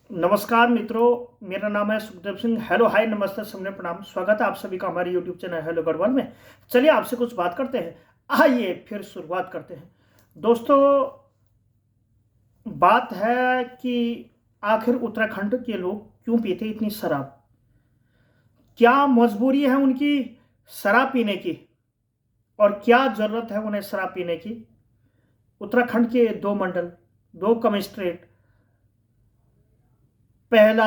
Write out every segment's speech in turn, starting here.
नमस्कार मित्रों, मेरा नाम है सुखदेव सिंह। हेलो, हाय, नमस्ते, सबने प्रणाम। स्वागत है आप सभी का हमारे यूट्यूब चैनल हेलो गढ़वाल में। चलिए आपसे कुछ बात करते हैं। आइए फिर शुरुआत करते हैं। दोस्तों, बात है कि आखिर उत्तराखंड के लोग क्यों पीते इतनी शराब? क्या मजबूरी है उनकी शराब पीने की, और क्या जरूरत है उन्हें शराब पीने की? उत्तराखंड के दो मंडल, दो कमिश्नरेट, पहला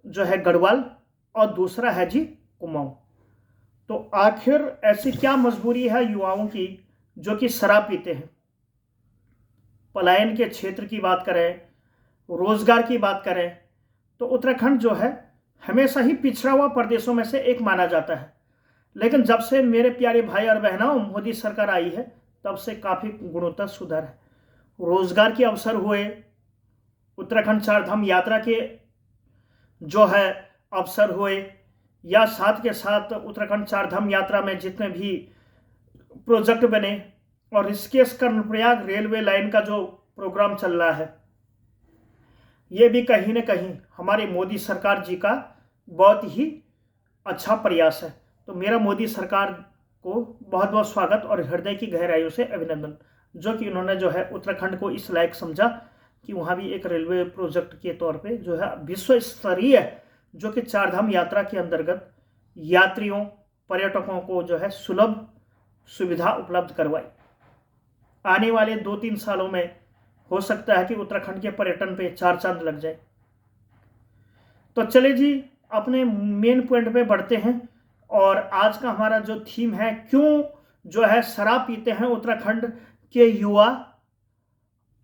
जो है गढ़वाल और दूसरा है जी कुमाऊं। तो आखिर ऐसी क्या मजबूरी है युवाओं की जो कि शराब पीते हैं? पलायन के क्षेत्र की बात करें, रोजगार की बात करें, तो उत्तराखंड जो है हमेशा ही पिछड़ा हुआ प्रदेशों में से एक माना जाता है। लेकिन जब से मेरे प्यारे भाई और बहनों मोदी सरकार आई है, तब से काफी गुणोत्तर सुधार है। रोजगार के अवसर हुए, उत्तराखंड चार धाम यात्रा के जो है अवसर हुए, या साथ के साथ उत्तराखंड चार धाम यात्रा में जितने भी प्रोजेक्ट बने, और ऋषिकेश कर्णप्रयाग रेलवे लाइन का जो प्रोग्राम चल रहा है, ये भी कहीं न कहीं हमारी मोदी सरकार जी का बहुत ही अच्छा प्रयास है। तो मेरा मोदी सरकार को बहुत बहुत स्वागत और हृदय की गहराइयों से अभिनंदन, जो कि उन्होंने जो है उत्तराखंड को इस लायक समझा कि वहाँ भी एक रेलवे प्रोजेक्ट के तौर पे जो है विश्व स्तरीय, जो कि चारधाम यात्रा के अंतर्गत यात्रियों, पर्यटकों को जो है सुलभ सुविधा उपलब्ध करवाई। आने वाले 2-3 सालों में हो सकता है कि उत्तराखंड के पर्यटन पे चार चांद लग जाए। तो चले जी, अपने मेन पॉइंट पे बढ़ते हैं। और आज का हमारा जो थीम है, क्यों जो है शराब पीते हैं उत्तराखंड के युवा,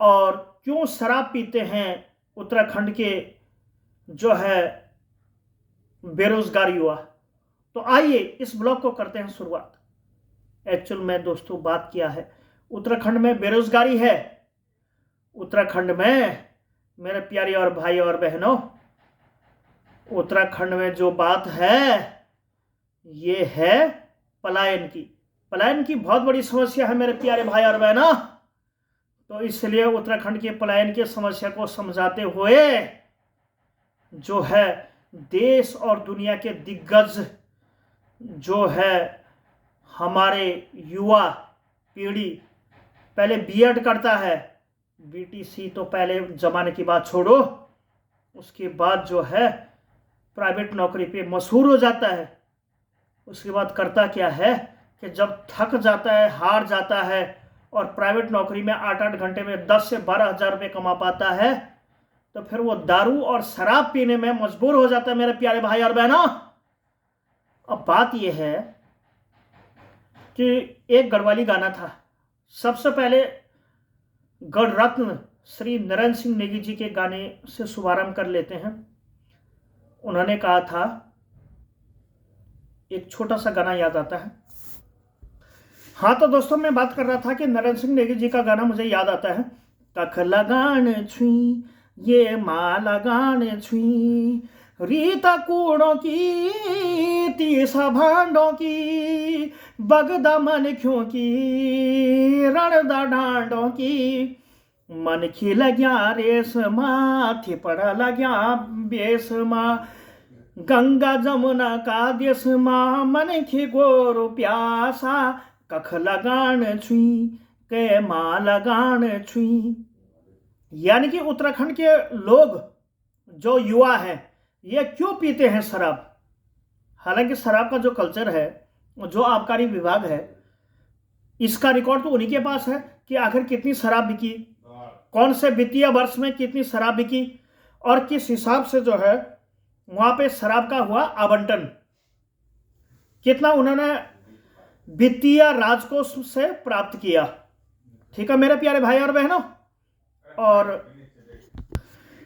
और क्यों शराब पीते हैं उत्तराखंड के जो है बेरोजगार युवा। तो आइए इस ब्लॉग को करते हैं शुरुआत। एक्चुअल में दोस्तों बात क्या है, उत्तराखंड में बेरोजगारी है। उत्तराखंड में मेरे प्यारे और भाई और बहनों, उत्तराखंड में जो बात है ये है पलायन की। पलायन की बहुत बड़ी समस्या है मेरे प्यारे भाई और बहनों। तो इसलिए उत्तराखंड के पलायन की समस्या को समझाते हुए जो है देश और दुनिया के दिग्गज जो है हमारे युवा पीढ़ी पहले बीएड करता है, बीटीसी तो पहले जमाने की बात छोड़ो, उसके बाद जो है प्राइवेट नौकरी पे मशहूर हो जाता है। उसके बाद करता क्या है कि जब थक जाता है, हार जाता है, और प्राइवेट नौकरी में 8-8 घंटे में 10 से 12 हजार रुपये कमा पाता है, तो फिर वो दारू और शराब पीने में मजबूर हो जाता है मेरे प्यारे भाई और बहनों। अब बात यह है कि एक गढ़वाली गाना था, सबसे पहले गढ़ रत्न श्री नरेंद्र सिंह नेगी जी के गाने से शुभारंभ कर लेते हैं। उन्होंने कहा था, एक छोटा सा गाना याद आता है। हाँ तो दोस्तों, मैं बात कर रहा था कि नरेंद्र सिंह नेगी जी का गाना मुझे याद आता है। कख लगान छुई ये माँ लगान छुई, रीता कूड़ों की तीसा भांडों की, बगदा मन क्यों की रणदा डांडों की, मन खी लग्या रेशमा थिपड़ा लग्या बेसमा, गंगा जमुना का देश माँ मन खी गोरु प्यासा, कख लगान छुई के माँ लगान छुई। यानी कि उत्तराखंड के लोग जो युवा हैं ये क्यों पीते हैं शराब? हालांकि शराब का जो कल्चर है, जो आबकारी विभाग है, इसका रिकॉर्ड तो उन्हीं के पास है कि आखिर कितनी शराब बिकी, कौन से वित्तीय वर्ष में कितनी शराब बिकी, और किस हिसाब से जो है वहां पे शराब का हुआ आवंटन, कितना उन्होंने वित्तीय राजकोष से प्राप्त किया। ठीक है मेरे प्यारे भाई और बहनों। और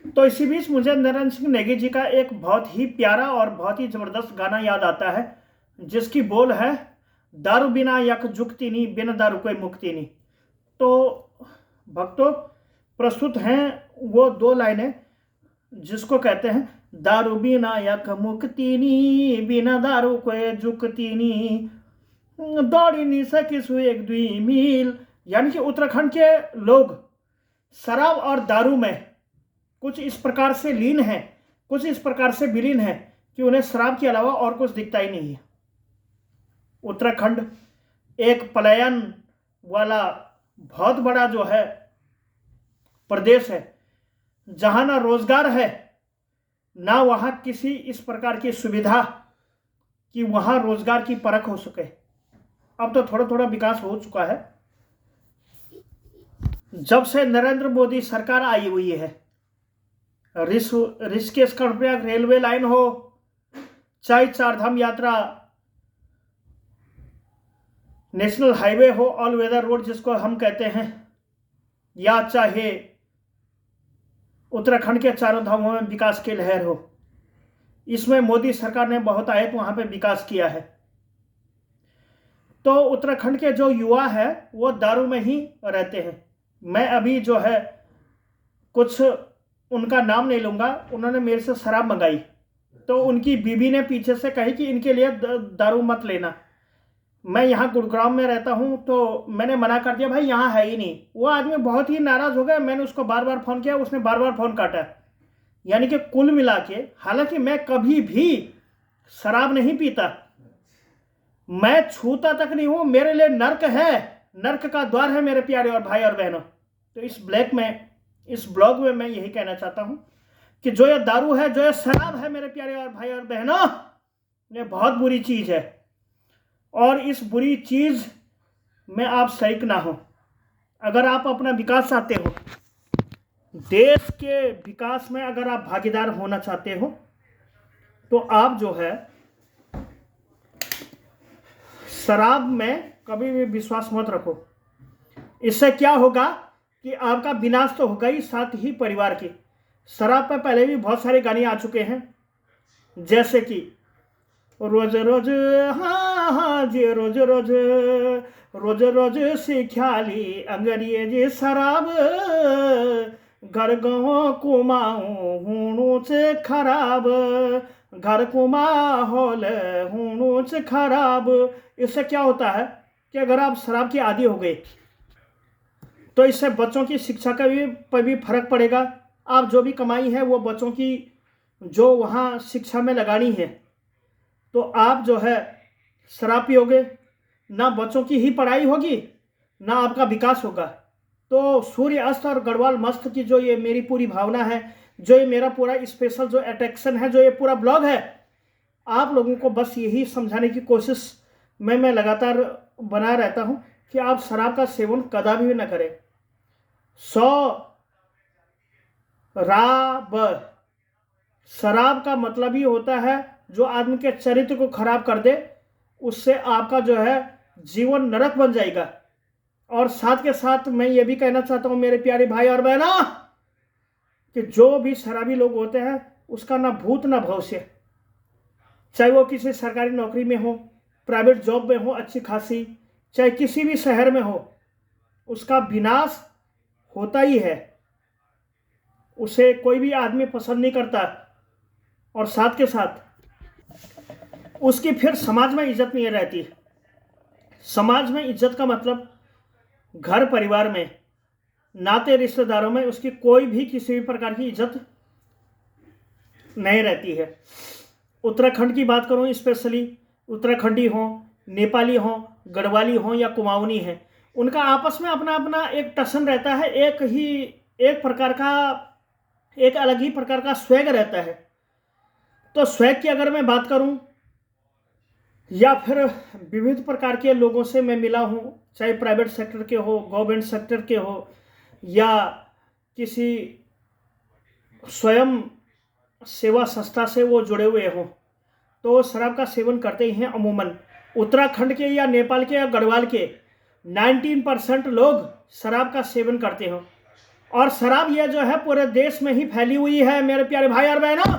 तो इसी बीच मुझे नरेंद्र सिंह नेगी जी का एक बहुत ही प्यारा और बहुत ही जबरदस्त गाना याद आता है, जिसकी बोल है, दारू बिना यक जुक्ति नी, बिना दारू कोई मुक्ति नहीं। तो भक्तों, प्रस्तुत हैं वो दो लाइनें जिसको कहते हैं, दारू बिना यक मुक्ति नी, बिना दारू कोई जुक्ति नी, दौड़ी नहीं सकी सु 1-2 मील। यानी कि उत्तराखंड के लोग शराब और दारू में कुछ इस प्रकार से लीन है, कुछ इस प्रकार से विलीन है कि उन्हें शराब के अलावा और कुछ दिखता ही नहीं है। उत्तराखंड एक पलायन वाला बहुत बड़ा जो है प्रदेश है, जहां ना रोजगार है, ना वहां किसी इस प्रकार की सुविधा कि वहां रोजगार की परख हो सके। अब तो थोड़ा थोड़ा विकास हो चुका है। जब से नरेंद्र मोदी सरकार आई हुई है, ऋषिकेश कर्णप्रयाग रेलवे लाइन हो, चाहे चारधाम यात्रा नेशनल हाईवे हो, ऑल वेदर रोड जिसको हम कहते हैं, या चाहे उत्तराखंड के चारों धामों में विकास की लहर हो, इसमें मोदी सरकार ने बहुत आयत वहां पे विकास किया है। तो उत्तराखंड के जो युवा है वो दारू में ही रहते हैं। मैं अभी जो है कुछ उनका नाम नहीं लूंगा, उन्होंने मेरे से शराब मंगाई तो उनकी बीवी ने पीछे से कही कि इनके लिए दारू मत लेना। मैं यहाँ गुरुग्राम में रहता हूँ तो मैंने मना कर दिया, भाई यहाँ है ही नहीं। वो आदमी बहुत ही नाराज हो गया, मैंने उसको बार बार फ़ोन किया, उसने बार बार फ़ोन काटा। यानी कि कुल मिला के, हालांकि मैं कभी भी शराब नहीं पीता, मैं छूता तक नहीं हूं, मेरे लिए नर्क है, नर्क का द्वार है मेरे प्यारे और भाई और बहनों। तो इस ब्लॉग में मैं यही कहना चाहता हूं कि जो ये दारू है, जो ये शराब है मेरे प्यारे और भाई और बहनों, ये बहुत बुरी चीज है। और इस बुरी चीज में आप शरीक ना हो। अगर आप अपना विकास चाहते हो, देश के विकास में अगर आप भागीदार होना चाहते हो, तो आप जो है शराब में कभी भी विश्वास मत रखो। इससे क्या होगा कि आपका विनाश तो होगा ही, साथ ही परिवार की। शराब पर पहले भी बहुत सारे गाने आ चुके हैं, जैसे कि रोज रोज हाँ हाँ जी, रोज रोज रोज रोज सिख्याली अंग्रेजी शराब, घर गाँव कुमाऊँ हूणु से खराब, घर को माहौल हूणु से खराब। इससे क्या होता है कि अगर आप शराब की आदी हो गए तो इससे बच्चों की शिक्षा का पर भी फर्क पड़ेगा। आप जो भी कमाई है वो बच्चों की जो वहाँ शिक्षा में लगानी है, तो आप जो है शराब पियोगे, ना बच्चों की ही पढ़ाई होगी, ना आपका विकास होगा। तो सूर्य अस्त और गढ़वाल मस्त की जो ये मेरी पूरी भावना है, जो ये मेरा पूरा स्पेशल जो अट्रैक्शन है, जो ये पूरा ब्लॉग है, आप लोगों को बस यही समझाने की कोशिश मैं लगातार बना रहता हूं कि आप शराब का सेवन कदापि भी न करें। शराब का मतलब ही होता है जो आदमी के चरित्र को खराब कर दे, उससे आपका जो है जीवन नरक बन जाएगा। और साथ के साथ मैं ये भी कहना चाहता हूं मेरे प्यारे भाई और बहनों कि जो भी शराबी लोग होते हैं उसका ना भूत ना भविष्य, चाहे वो किसी सरकारी नौकरी में हो, प्राइवेट जॉब में हो अच्छी खासी, चाहे किसी भी शहर में हो, उसका विनाश होता ही है। उसे कोई भी आदमी पसंद नहीं करता। और साथ के साथ उसकी फिर समाज में इज्जत नहीं रहती। समाज में इज्जत का मतलब घर परिवार में, नाते रिश्तेदारों में उसकी कोई भी किसी भी प्रकार की इज्जत नहीं रहती है। उत्तराखंड की बात करूं, स्पेशली उत्तराखंडी हो, नेपाली हो, गढ़वाली हो या कुमाऊनी है, उनका आपस में अपना अपना एक टसन रहता है, एक अलग ही प्रकार का स्वैग रहता है। तो स्वैग की अगर मैं बात करूं, या फिर विविध प्रकार के लोगों से मैं मिला हूं, चाहे प्राइवेट सेक्टर के हो, गवर्नमेंट सेक्टर के हो, या किसी स्वयं सेवा संस्था से वो जुड़े हुए हों, तो शराब का सेवन करते ही हैं। अमूमन उत्तराखंड के या नेपाल के या गढ़वाल के 19% लोग शराब का सेवन करते हो। और शराब यह जो है पूरे देश में ही फैली हुई है मेरे प्यारे भाई और बहनों।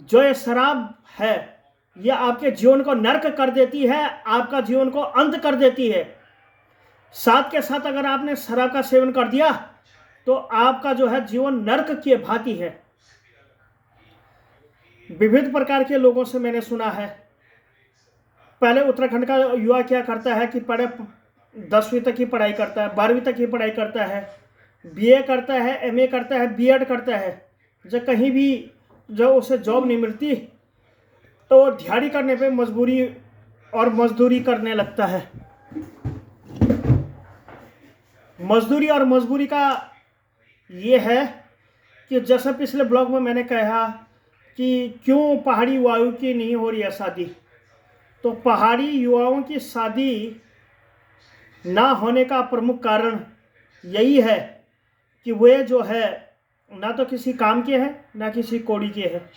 जो ये शराब है ये आपके जीवन को नर्क कर देती है, आपका जीवन को अंत कर देती है। साथ के साथ अगर आपने शराब का सेवन कर दिया तो आपका जो है जीवन नर्क की भांति है। विविध प्रकार के लोगों से मैंने सुना है, पहले उत्तराखंड का युवा क्या करता है कि पढ़े 10वीं तक की पढ़ाई करता है, 12वीं तक की पढ़ाई करता है, बीए करता है, एमए करता है, बीएड करता है, जब कहीं भी जब उसे जॉब नहीं मिलती तो वो दिहाड़ी करने पे मजबूरी और मजदूरी करने लगता है। मजदूरी और मजबूरी का ये है कि जैसा पिछले ब्लॉग में मैंने कहा कि क्यों पहाड़ी युवाओं की नहीं हो रही है शादी, तो पहाड़ी युवाओं की शादी ना होने का प्रमुख कारण यही है कि वे जो है ना तो किसी काम के हैं ना किसी कौड़ी के हैं।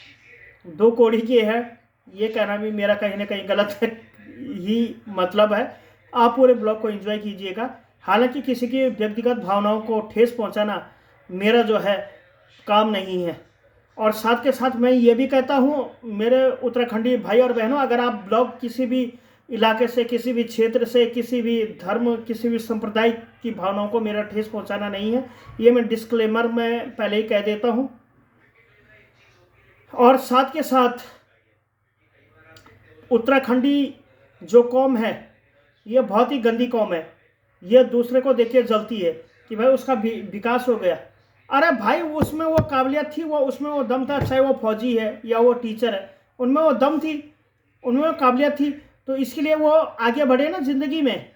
दो कौड़ी के हैं ये कहना भी मेरा कहीं ना कहीं गलत ही मतलब है। आप पूरे ब्लॉग को एंजॉय कीजिएगा। हालांकि किसी की व्यक्तिगत भावनाओं को ठेस पहुंचाना मेरा जो है काम नहीं है। और साथ के साथ मैं ये भी कहता हूँ मेरे उत्तराखंडी भाई और बहनों, अगर आप ब्लॉग किसी भी इलाके से, किसी भी क्षेत्र से, किसी भी धर्म, किसी भी संप्रदाय की भावनाओं को मेरा ठेस पहुंचाना नहीं है, ये मैं डिस्क्लेमर में पहले ही कह देता हूँ। और साथ के साथ उत्तराखंडी जो कौम है ये बहुत ही गंदी कौम है। ये दूसरे को देख के जलती है कि भाई उसका विकास हो गया। अरे भाई उसमें वो काबिलियत थी, वो उसमें वो दम था, चाहे वो फौजी है या वो टीचर है, उनमें वो दम थी, उनमें वो काबिलियत थी, तो इसके लिए वो आगे बढ़े ना ज़िंदगी में।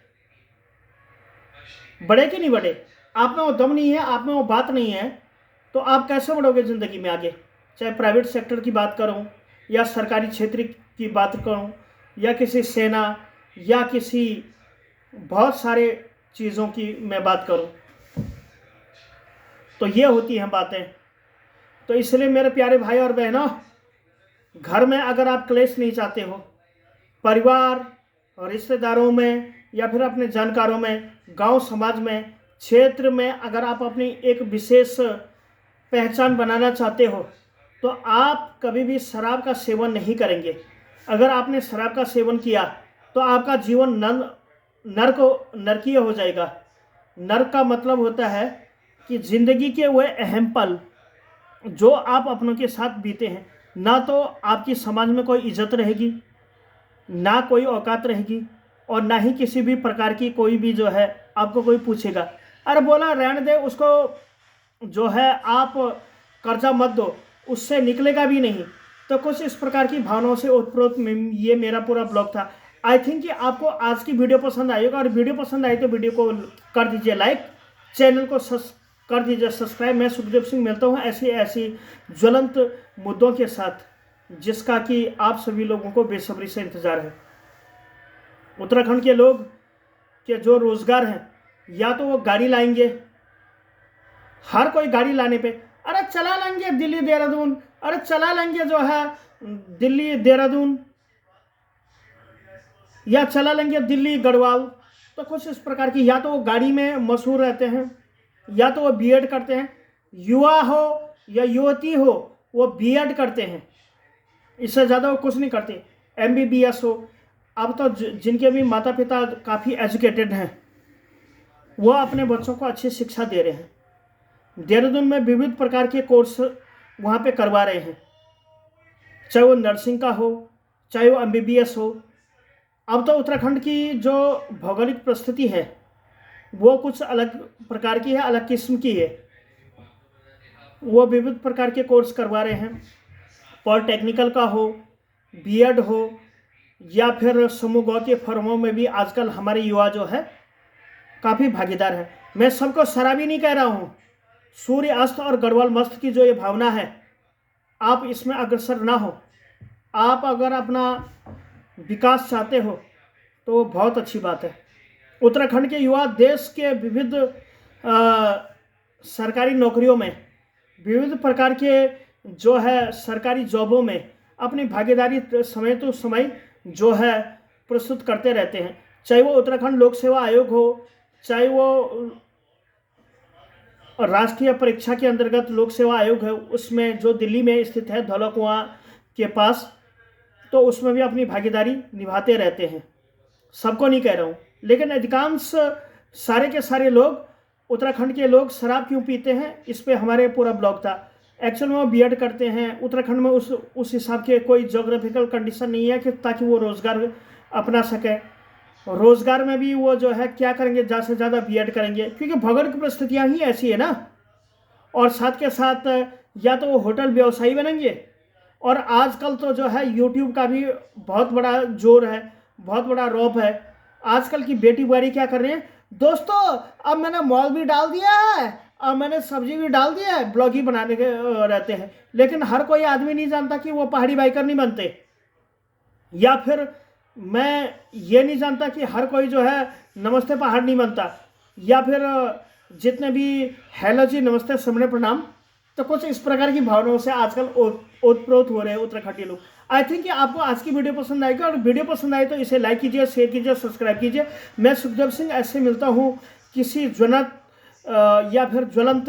बढ़े कि नहीं बढ़े? आप में वो दम नहीं है, आप में वो बात नहीं है, तो आप कैसे बढ़ोगे ज़िंदगी में आगे? चाहे प्राइवेट सेक्टर की बात करूं या सरकारी क्षेत्र की बात करूं या किसी सेना या किसी बहुत सारे चीज़ों की मैं बात करूं, तो ये होती हैं बातें। तो इसलिए मेरे प्यारे भाई और बहनों, घर में अगर आप क्लेश नहीं चाहते हो, परिवार और रिश्तेदारों में या फिर अपने जानकारों में, गांव समाज में, क्षेत्र में अगर आप अपनी एक विशेष पहचान बनाना चाहते हो तो आप कभी भी शराब का सेवन नहीं करेंगे। अगर आपने शराब का सेवन किया तो आपका जीवन नरकीय हो जाएगा। नरक का मतलब होता है कि ज़िंदगी के वह अहम पल जो आप अपनों के साथ बीते हैं, ना तो आपकी समाज में कोई इज्जत रहेगी, ना कोई औकात रहेगी, और ना ही किसी भी प्रकार की कोई भी जो है आपको कोई पूछेगा। अरे बोला रहने दे उसको, जो है आप कर्जा मत दो, उससे निकलेगा भी नहीं। तो कुछ इस प्रकार की भावनाओं से ओतप्रोत ये मेरा पूरा ब्लॉग था। आई थिंक कि आपको आज की वीडियो पसंद आएगा, और वीडियो पसंद आई तो वीडियो को कर दीजिए लाइक, चैनल को कर दीजिए सब्सक्राइब। मैं सुखदेव सिंह मिलता हूँ ऐसी ज्वलंत मुद्दों के साथ जिसका कि आप सभी लोगों को बेसब्री से इंतज़ार है। उत्तराखंड के लोग के जो रोज़गार हैं, या तो वो गाड़ी लाएंगे, हर कोई गाड़ी लाने पे अरे चला लेंगे दिल्ली देहरादून, अरे चला लेंगे जो है दिल्ली देहरादून, या चला लेंगे दिल्ली गढ़वाल। तो कुछ इस प्रकार की, या तो वो गाड़ी में मशहूर रहते हैं, या तो वो बीएड करते हैं। युवा हो या युवती हो वो बीएड करते हैं, इससे ज़्यादा वो कुछ नहीं करते। एमबीबीएस हो। अब तो जिनके भी माता पिता काफ़ी एजुकेटेड हैं वो अपने बच्चों को अच्छी शिक्षा दे रहे हैं। देहरादून में विविध प्रकार के कोर्स वहाँ पे करवा रहे हैं, चाहे वो नर्सिंग का हो, चाहे वो एमबीबीएस हो। अब तो उत्तराखंड की जो भौगोलिक परिस्थिति है वो कुछ अलग प्रकार की है, अलग किस्म की है। वो विविध प्रकार के कोर्स करवा रहे हैं, पॉलिटेक्निकल का हो, बीएड हो, या फिर समूह गाँव के फर्मों में भी आजकल हमारे युवा जो है काफ़ी भागीदार है। मैं सबको शराबी नहीं कह रहा हूँ। सूर्य अस्त और गढ़वाल मस्त की जो ये भावना है, आप इसमें अग्रसर ना हो। आप अगर अपना विकास चाहते हो तो वो बहुत अच्छी बात है। उत्तराखंड के युवा देश के विविध सरकारी नौकरियों में, विविध प्रकार के जो है सरकारी जॉबों में अपनी भागीदारी समय तो समय जो है प्रस्तुत करते रहते हैं। चाहे वो उत्तराखंड लोक सेवा आयोग हो, चाहे वो राष्ट्रीय परीक्षा के अंतर्गत लोक सेवा आयोग है, उसमें जो दिल्ली में स्थित है धौला कुआं के पास, तो उसमें भी अपनी भागीदारी निभाते रहते हैं। सबको नहीं कह रहा हूँ, लेकिन अधिकांश सारे के सारे लोग, उत्तराखंड के लोग शराब क्यों पीते हैं इस पे हमारे पूरा ब्लॉग था। एक्चुअल में वो बीएड करते हैं। उत्तराखंड में उस हिसाब के कोई जोग्राफिकल कंडीशन नहीं है कि ताकि वो रोज़गार अपना सकें। रोजगार में भी वो जो है क्या करेंगे, ज़्यादा से ज़्यादा बीएड करेंगे, क्योंकि भौगोलिक परिस्थितियाँ ही ऐसी है ना। और साथ के साथ या तो वो होटल व्यवसायी बनेंगे, और आजकल तो जो है यूट्यूब का भी बहुत बड़ा जोर है, बहुत बड़ा रौब है। आजकल की बेटी बुआरी क्या कर रहे हैं दोस्तों, अब मैंने मॉल भी डाल दिया है, अब मैंने सब्जी भी डाल दिया है, ब्लॉग ही बनाने के रहते हैं। लेकिन हर कोई आदमी नहीं जानता कि वो पहाड़ी बाइकर नहीं बनते, या फिर मैं ये नहीं जानता कि हर कोई जो है नमस्ते पहाड़ नहीं बनता, या फिर जितने भी हेलो जी नमस्ते समणे प्रणाम, तो कुछ इस प्रकार की भावनाओं से आजकल ओतप्रोत हो रहे हैं उत्तराखंडी लोग। आई थिंक कि आपको आज की वीडियो पसंद आएगी, और वीडियो पसंद आए तो इसे लाइक कीजिए, शेयर कीजिए, सब्सक्राइब कीजिए। मैं सुखदेव सिंह ऐसे मिलता हूँ किसी ज्वलंत या फिर ज्वलंत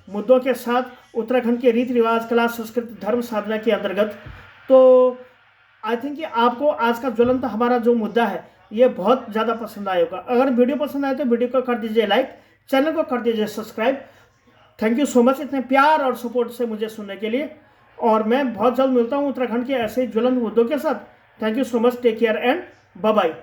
मुद्दों के साथ उत्तराखंड के रीति रिवाज, कला, संस्कृति, धर्म साधना के अंतर्गत। तो आई थिंक कि आपको आज का ज्वलंत हमारा जो मुद्दा है ये बहुत ज़्यादा पसंद आएगा। अगर वीडियो पसंद आए तो वीडियो को कर दीजिए लाइक, चैनल को कर दीजिए subscribe. Thank you so much इतने प्यार और सपोर्ट से मुझे सुनने के लिए, और मैं बहुत जल्द मिलता हूँ उत्तराखंड के ऐसे ज्वलंत मुद्दों के साथ। Thank you so much, take care and bye bye.